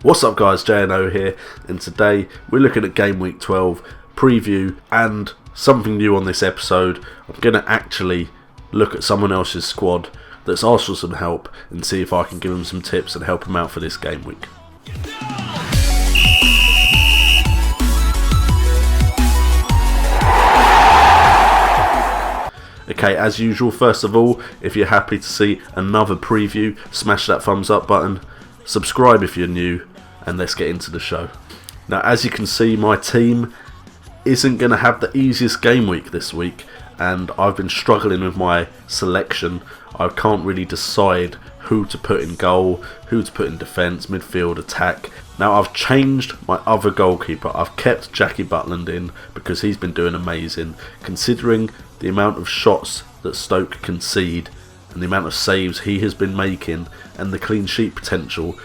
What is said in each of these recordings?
What's up guys, JNO here, and today we're looking at Game Week 12 preview and something new on this episode. I'm going to actually look at someone else's squad that's asked for some help and see if I can give them some tips and help them out for this game week. Okay, as usual, first of all, if you're happy to see another preview, smash that thumbs up button, subscribe if you're new, and let's get into the show. Now, as you can see, my team isn't going to have the easiest game week this week, and I've been struggling with my selection. I can't really decide who to put in goal, who to put in defence, midfield, attack. Now, I've changed my other goalkeeper. I've kept Jackie Butland in because he's been doing amazing, considering the amount of shots that Stoke concede and the amount of saves he has been making and the clean sheet potential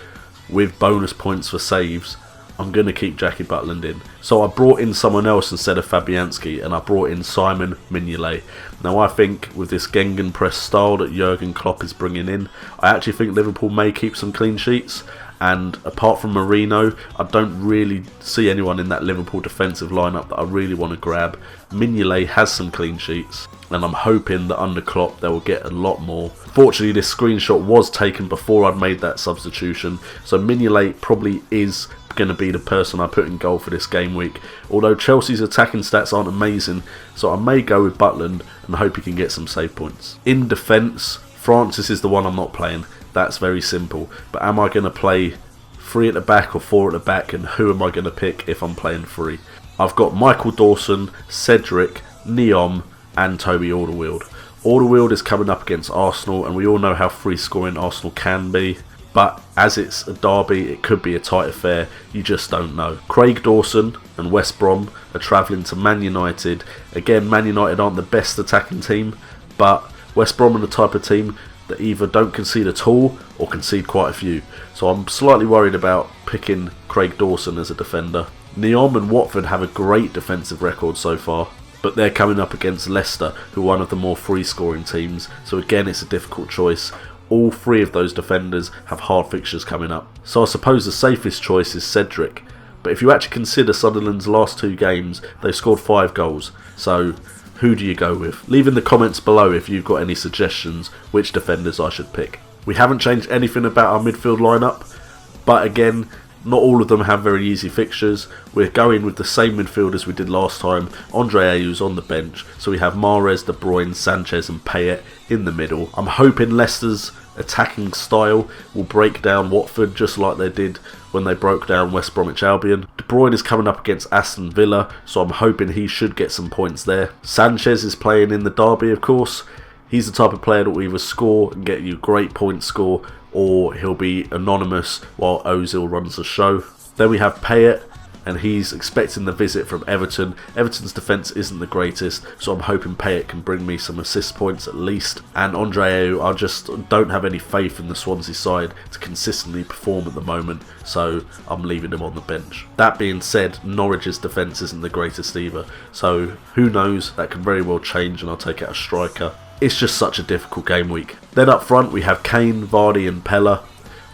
with bonus points for saves. I'm going to keep Jackie Butland in. So I brought in someone else instead of Fabianski, and I brought in Simon Mignolet. Now I think with this Gegenpress style that Jurgen Klopp is bringing in, I actually think Liverpool may keep some clean sheets. And apart from Marino, I don't really see anyone in that Liverpool defensive lineup that I really want to grab. Mignolet has some clean sheets, and I'm hoping that under Klopp they will get a lot more. Fortunately, this screenshot was taken before I'd made that substitution, so Mignolet probably is going to be the person I put in goal for this game week. Although Chelsea's attacking stats aren't amazing, so I may go with Butland and hope he can get some save points. In defence, Francis is the one I'm not playing. That's very simple. But am I going to play 3 at the back or 4 at the back, and who am I going to pick if I'm playing 3? I've got Michael Dawson, Cedric, Neom and Toby Alderweireld. Alderweireld is coming up against Arsenal, and we all know how free scoring Arsenal can be. But as it's a derby, it could be a tight affair. You just don't know. Craig Dawson and West Brom are travelling to Man United. Again, Man United aren't the best attacking team, but West Brom are the type of team that either don't concede at all or concede quite a few. So I'm slightly worried about picking Craig Dawson as a defender. Neom and Watford have a great defensive record so far, but they're coming up against Leicester, who are one of the more free scoring teams. So again, it's a difficult choice. All 3 of those defenders have hard fixtures coming up. So I suppose the safest choice is Cedric. But if you actually consider Sunderland's last 2 games, they've scored 5 goals. So who do you go with? Leave in the comments below if you've got any suggestions which defenders I should pick. We haven't changed anything about our midfield lineup, but again, not all of them have very easy fixtures. We're going with the same midfield as we did last time. Andre Ayew's on the bench, so we have Mahrez, De Bruyne, Sanchez and Payet in the middle. I'm hoping Leicester's attacking style will break down Watford just like they did when they broke down West Bromwich Albion. De Bruyne is coming up against Aston Villa, so I'm hoping he should get some points there. Sanchez is playing in the derby, of course. He's the type of player that will either score and get you a great point score, or he'll be anonymous while Ozil runs the show. Then we have Payet, and he's expecting the visit from Everton. Everton's defence isn't the greatest, so I'm hoping Payet can bring me some assist points at least. And Andre Ayew, I just don't have any faith in the Swansea side to consistently perform at the moment, so I'm leaving him on the bench. That being said, Norwich's defence isn't the greatest either, so who knows, that can very well change and I'll take out a striker. It's just such a difficult game week. Then up front we have Kane, Vardy and Pella.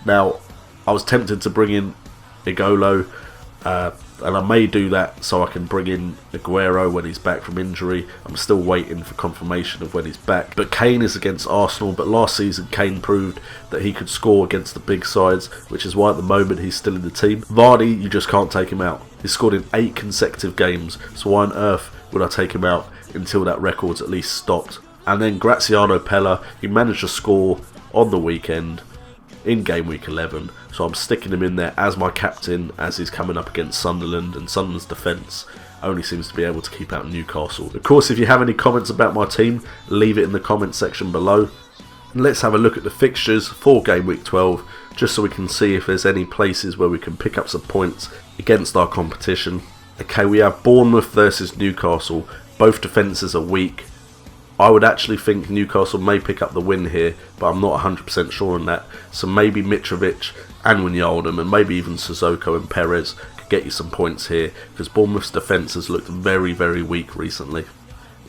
Now, I was tempted to bring in Igolo, and I may do that so I can bring in Aguero when he's back from injury. I'm still waiting for confirmation of when he's back. But Kane is against Arsenal, but last season Kane proved that he could score against the big sides, which is why at the moment he's still in the team. Vardy, you just can't take him out. He's scored in 8 consecutive games, so why on earth would I take him out until that record's at least stopped? And then Graziano Pella, he managed to score on the weekend in game week 11, so I'm sticking him in there as my captain as he's coming up against Sunderland, and Sunderland's defence only seems to be able to keep out Newcastle. Of course, if you have any comments about my team, leave it in the comment section below. And let's have a look at the fixtures for game week 12, just so we can see if there's any places where we can pick up some points against our competition. Okay, we have Bournemouth versus Newcastle. Both defences are weak. I would actually think Newcastle may pick up the win here, but I'm not 100% sure on that. So maybe Mitrovic and Wijnaldum, and maybe even Sissoko and Perez could get you some points here, because Bournemouth's defence has looked very, very weak recently.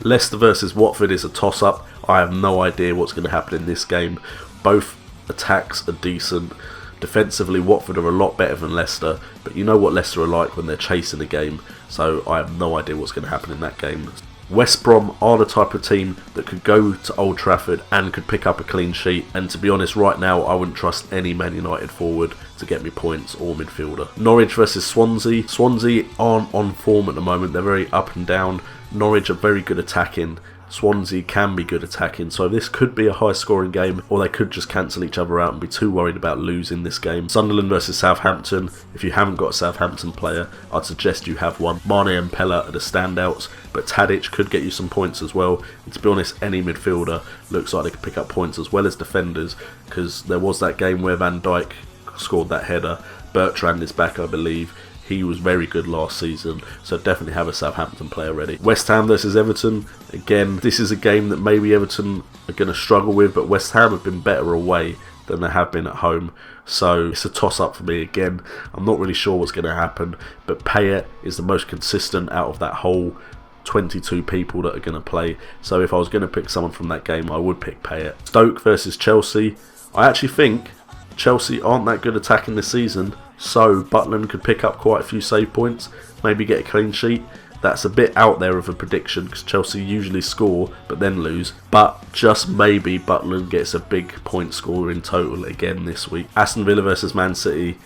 Leicester versus Watford is a toss-up. I have no idea what's going to happen in this game. Both attacks are decent. Defensively, Watford are a lot better than Leicester, but you know what Leicester are like when they're chasing a game, so I have no idea what's going to happen in that game. West Brom are the type of team that could go to Old Trafford and could pick up a clean sheet, and to be honest, right now I wouldn't trust any Man United forward to get me points or midfielder. Norwich versus Swansea. Swansea aren't on form at the moment, they're very up and down. Norwich are very good attacking, Swansea can be good attacking, so this could be a high scoring game, or they could just cancel each other out and be too worried about losing this game. Sunderland versus Southampton. If you haven't got a Southampton player, I'd suggest you have one. Mane and Pella are the standouts, but Tadic could get you some points as well. And to be honest, any midfielder looks like they could pick up points as well as defenders, because there was that game where Van Dijk scored that header. Bertrand is back, I believe. He was very good last season, so definitely have a Southampton player ready. West Ham versus Everton. Again, this is a game that maybe Everton are going to struggle with, but West Ham have been better away than they have been at home. So it's a toss-up for me again. I'm not really sure what's going to happen, but Payet is the most consistent out of that whole 22 people that are going to play. So if I was going to pick someone from that game, I would pick Payet. Stoke versus Chelsea. I actually think Chelsea aren't that good attacking this season, so Butland could pick up quite a few save points, maybe get a clean sheet. That's a bit out there of a prediction because Chelsea usually score but then lose, but just maybe Butland gets a big point score in total again this week. Aston Villa versus Man City.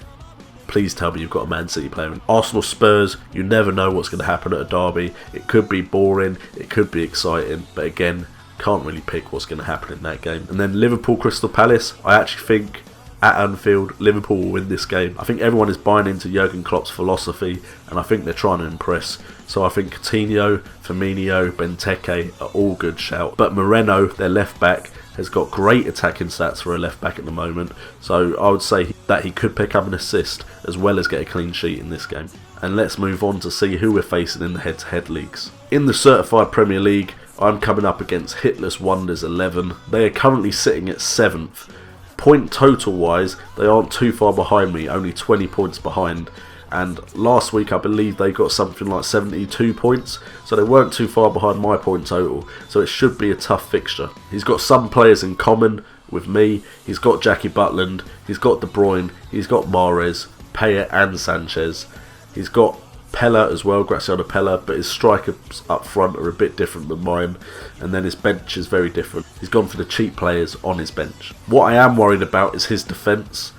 Please tell me you've got a Man City player in. Arsenal Spurs, you never know what's going to happen at a derby. It could be boring, it could be exciting, but again, can't really pick what's going to happen in that game. And then Liverpool Crystal Palace. I actually think at Anfield, Liverpool will win this game. I think everyone is buying into Jurgen Klopp's philosophy, and I think they're trying to impress. So I think Coutinho, Firmino, Benteke are all good shout. But Moreno, their left back, has got great attacking stats for a left back at the moment. So I would say that he could pick up an assist as well as get a clean sheet in this game. And let's move on to see who we're facing in the head-to-head leagues. In the Certified Premier League, I'm coming up against Hitless Wonders 11. They are currently sitting at 7th. Point total wise, they aren't too far behind me, only 20 points behind. And last week I believe they got something like 72 points, so they weren't too far behind my point total, so it should be a tough fixture. He's got some players in common with me. He's got Jackie Butland, he's got De Bruyne, he's got Mahrez, Payet and Sanchez. He's got Pella as well, Graziano Pella, but his strikers up front are a bit different than mine, and then his bench is very different. He's gone for the cheap players on his bench. What I am worried about is his defence.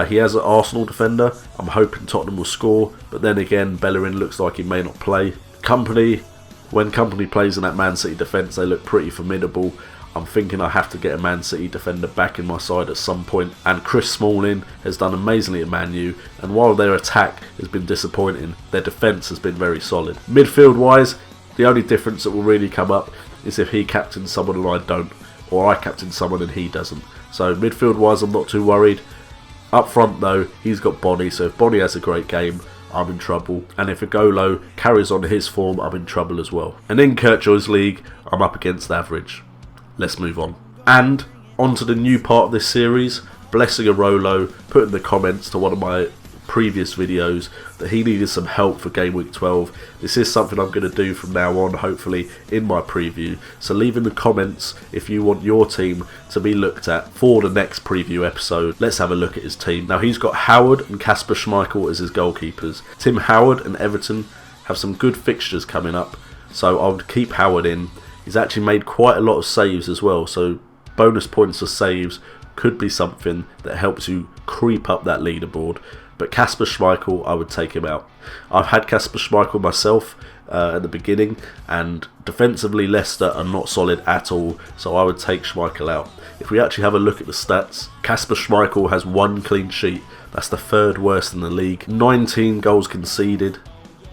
He has an Arsenal defender. I'm hoping Tottenham will score, but then again, Bellerin looks like he may not play. When Company plays in that Man City defence, they look pretty formidable. I'm thinking I have to get a Man City defender back in my side at some point. And Chris Smalling has done amazingly at Man U, and while their attack has been disappointing, their defence has been very solid. Midfield wise, the only difference that will really come up is if he captains someone and I don't, or I captain someone and he doesn't. So midfield wise, I'm not too worried. Up front though, he's got Bonnie, so if Bonnie has a great game, I'm in trouble. And if Agolo carries on his form, I'm in trouble as well. And in Kirkjoy's league, I'm up against average. Let's move on. And onto the new part of this series. Blessing Arolo put in the comments to one of my previous videos that he needed some help for Game Week 12. This is something I'm going to do from now on, hopefully, in my preview. So leave in the comments if you want your team to be looked at for the next preview episode. Let's have a look at his team. Now, he's got Howard and Kasper Schmeichel as his goalkeepers. Tim Howard and Everton have some good fixtures coming up, so I would keep Howard in. He's actually made quite a lot of saves as well, so bonus points for saves could be something that helps you creep up that leaderboard. But Kasper Schmeichel, I would take him out. I've had Kasper Schmeichel myself at the beginning, and defensively Leicester are not solid at all, so I would take Schmeichel out. If we actually have a look at the stats, Kasper Schmeichel has 1 clean sheet. That's the 3rd worst in the league. 19 goals conceded.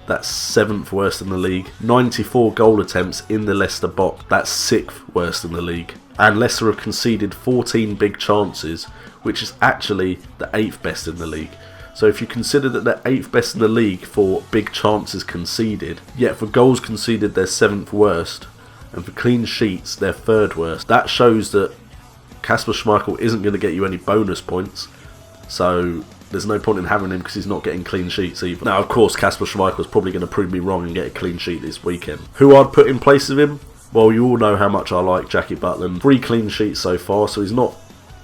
That's 7th worst in the league. 94 goal attempts in the Leicester box. That's 6th worst in the league. And Leicester have conceded 14 big chances, which is actually the 8th best in the league. So if you consider that they're 8th best in the league for big chances conceded, yet for goals conceded they're 7th worst, and for clean sheets they're 3rd worst, that shows that Kasper Schmeichel isn't going to get you any bonus points. So there's no point in having him because he's not getting clean sheets either. Now, of course, Kasper Schmeichel's probably going to prove me wrong and get a clean sheet this weekend. Who I'd put in place of him? Well, you all know how much I like Jackie Butland. 3 clean sheets so far, so he's not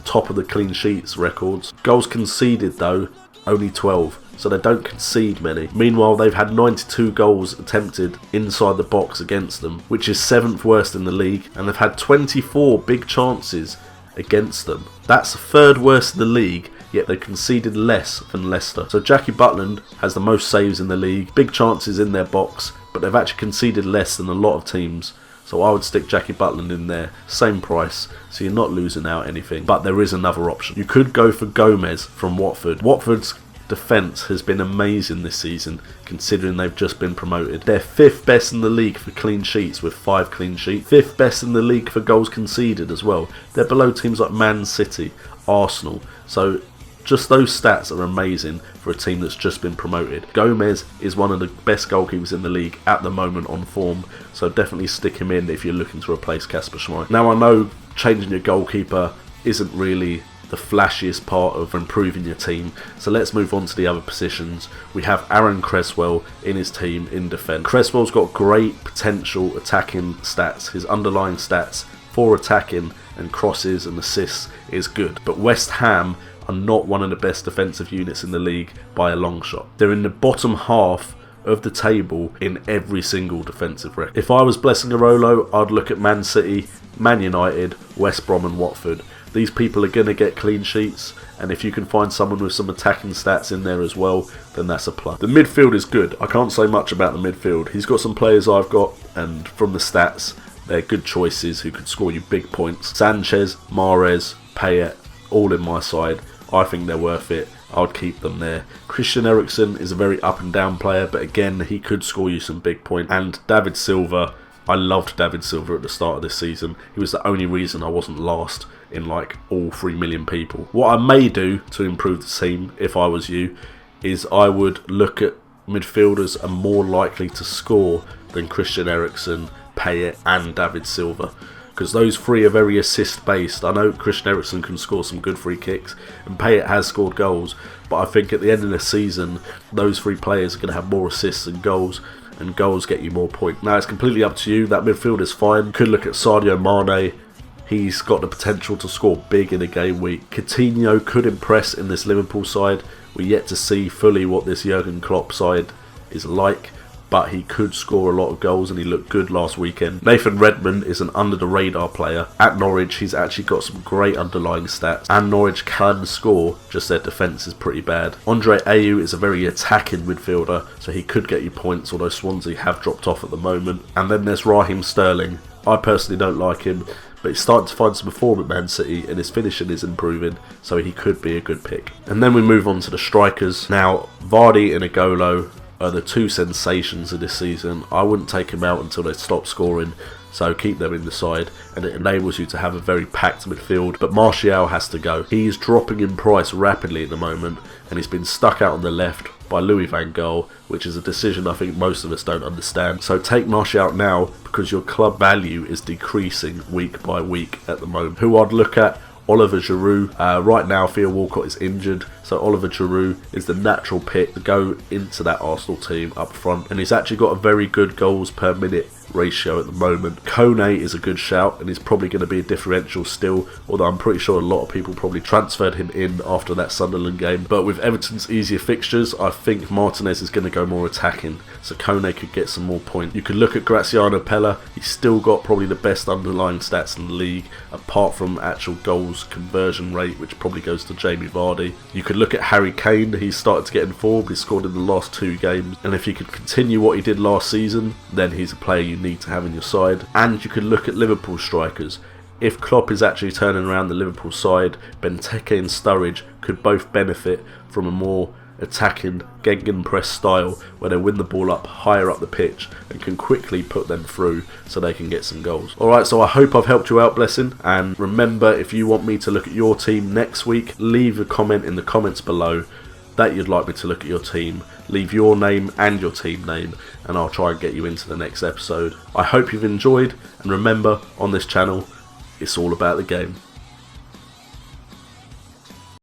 top of the clean sheets records. Goals conceded though, only 12. So they don't concede many. Meanwhile, they've had 92 goals attempted inside the box against them, which is 7th worst in the league, and they've had 24 big chances against them. That's 3rd worst in the league, yet they conceded less than Leicester. So Jackie Butland has the most saves in the league, big chances in their box, but they've actually conceded less than a lot of teams. So I would stick Jackie Butland in there, same price, so you're not losing out anything. But there is another option. You could go for Gomez from Watford. Watford's defence has been amazing this season, considering they've just been promoted. They're 5th best in the league for clean sheets with 5 clean sheets. 5th best in the league for goals conceded as well. They're below teams like Man City, Arsenal. So just those stats are amazing for a team that's just been promoted. Gomez is one of the best goalkeepers in the league at the moment on form, so definitely stick him in if you're looking to replace Kasper Schmeichel. Now I know changing your goalkeeper isn't really the flashiest part of improving your team, so let's move on to the other positions. We have Aaron Cresswell in his team in defence. Cresswell's got great potential attacking stats. His underlying stats for attacking and crosses and assists is good, but West Ham are not one of the best defensive units in the league by a long shot. They're in the bottom half of the table in every single defensive record. If I was blessing Arolo, I'd look at Man City, Man United, West Brom and Watford. These people are going to get clean sheets, and if you can find someone with some attacking stats in there as well, then that's a plus. The midfield is good. I can't say much about the midfield. He's got some players I've got, and from the stats, they're good choices who could score you big points. Sanchez, Mahrez, Payet, all in my side. I think they're worth it. I'd keep them there. Christian Eriksen is a very up and down player, but again, he could score you some big points. And David Silva, I loved David Silva at the start of this season. He was the only reason I wasn't last in like all 3 million people. What I may do to improve the team, if I was you, is I would look at midfielders are more likely to score than Christian Eriksen, Payet and David Silva, because those 3 are very assist based. I know Christian Eriksen can score some good free kicks and Payet has scored goals, but I think at the end of the season those 3 players are going to have more assists than goals, and goals get you more points. Now it's completely up to you. That midfield is fine. You could look at Sadio Mane. He's got the potential to score big in a game week. Coutinho could impress in this Liverpool side. We're yet to see fully what this Jurgen Klopp side is like, but he could score a lot of goals and he looked good last weekend. Nathan Redmond is an under the radar player. At Norwich, he's actually got some great underlying stats, and Norwich can score, just their defence is pretty bad. Andre Ayew is a very attacking midfielder, so he could get you points, although Swansea have dropped off at the moment. And then there's Raheem Sterling. I personally don't like him, but he's starting to find some form at Man City and his finishing is improving, so he could be a good pick. And then we move on to the strikers. Now, Vardy and Igolo are the 2 sensations of this season. I wouldn't take them out until they stop scoring, so keep them in the side, and it enables you to have a very packed midfield. But Martial has to go. He's dropping in price rapidly at the moment, and he's been stuck out on the left by Louis van Gaal, which is a decision I think most of us don't understand. So take Martial out now, because your club value is decreasing week by week at the moment. Who I'd look at, Oliver Giroud. Right now Theo Walcott is injured, so Oliver Giroud is the natural pick to go into that Arsenal team up front, and he's actually got a very good goals per minute ratio at the moment. Kone is a good shout, and he's probably going to be a differential still, although I'm pretty sure a lot of people probably transferred him in after that Sunderland game. But with Everton's easier fixtures, I think Martinez is going to go more attacking, so Kone could get some more points. You could look at Graziano Pella. He's still got probably the best underlying stats in the league, apart from actual goals conversion rate, which probably goes to Jamie Vardy. You could look at Harry Kane. He's started to get informed. He's scored in the last 2 games, and if he could continue what he did last season, then he's a player you need to have in your side. And you could look at Liverpool strikers. If Klopp is actually turning around the Liverpool side, Benteke and Sturridge could both benefit from a more attacking gegenpress style where they win the ball up higher up the pitch and can quickly put them through so they can get some goals. Alright, so I hope I've helped you out, Blessing, and remember, if you want me to look at your team next week, leave a comment in the comments below that you'd like me to look at your team. Leave your name and your team name, and I'll try and get you into the next episode. I hope you've enjoyed, and remember, on this channel, it's all about the game.